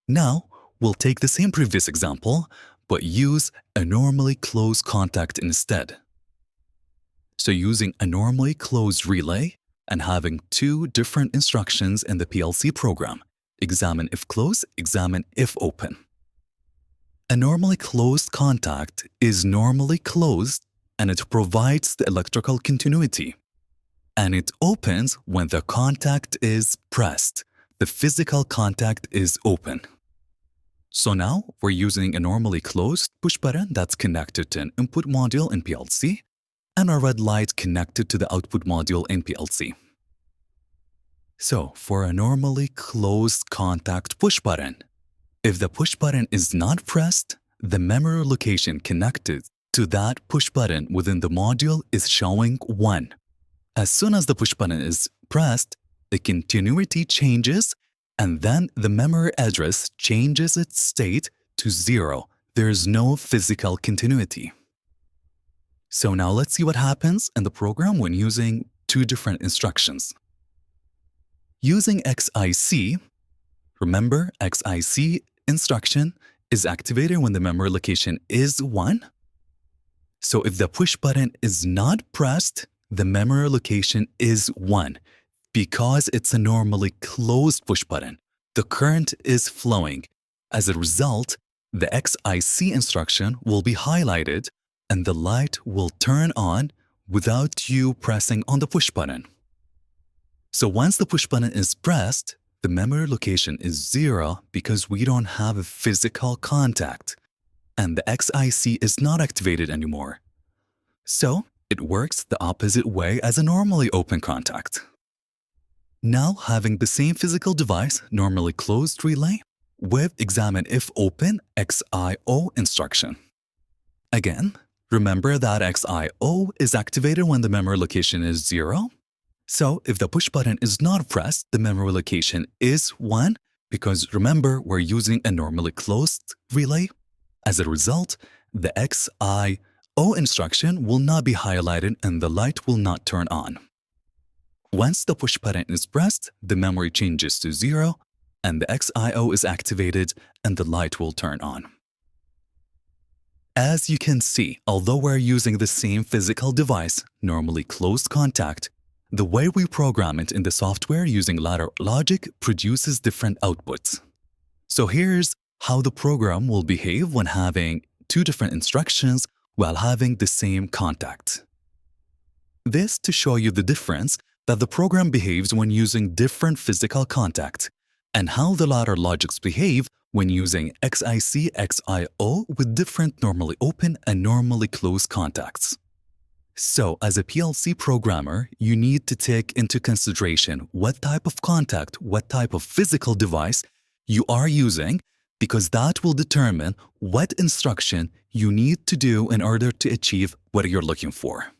Now, we'll take the same previous example, but use a normally closed contact instead. So using a normally closed relay and having two different instructions in the PLC program, examine if closed, examine if open. A normally closed contact is normally closed and it provides the electrical continuity. And it opens when the contact is pressed. The physical contact is open. So now we're using a normally closed push button that's connected to an input module in PLC and a red light connected to the output module in PLC. So for a normally closed contact push button, if the push button is not pressed, the memory location connected to that push button within the module is showing 1. As soon as the push button is pressed, the continuity changes and then the memory address changes its state to 0. There is no physical continuity. So now let's see what happens in the program when using two different instructions. Using XIC, remember XIC instruction is activated when the memory location is 1. So if the push button is not pressed, the memory location is 1. Because it's a normally closed push button, the current is flowing. As a result, the XIC instruction will be highlighted and the light will turn on without you pressing on the push button. So once the push button is pressed, the memory location is 0 because we don't have a physical contact, and the XIC is not activated anymore. So it works the opposite way as a normally open contact. Now having the same physical device, normally closed relay, with examine if open XIO instruction. Again, remember that XIO is activated when the memory location is 0. So if the push button is not pressed, the memory location is 1 because remember we're using a normally closed relay. As a result, the XIO instruction will not be highlighted and the light will not turn on. Once the push button is pressed, the memory changes to 0 and the XIO is activated and the light will turn on. As you can see, although we're using the same physical device, normally closed contact, the way we program it in the software using ladder logic produces different outputs. So here's how the program will behave when having two different instructions while having the same contact. This to show you the difference that the program behaves when using different physical contact and how the ladder logics behave when using XIC, XIO with different normally open and normally closed contacts. So as a PLC programmer, you need to take into consideration what type of contact, what type of physical device you are using, because that will determine what instruction you need to do in order to achieve what you're looking for.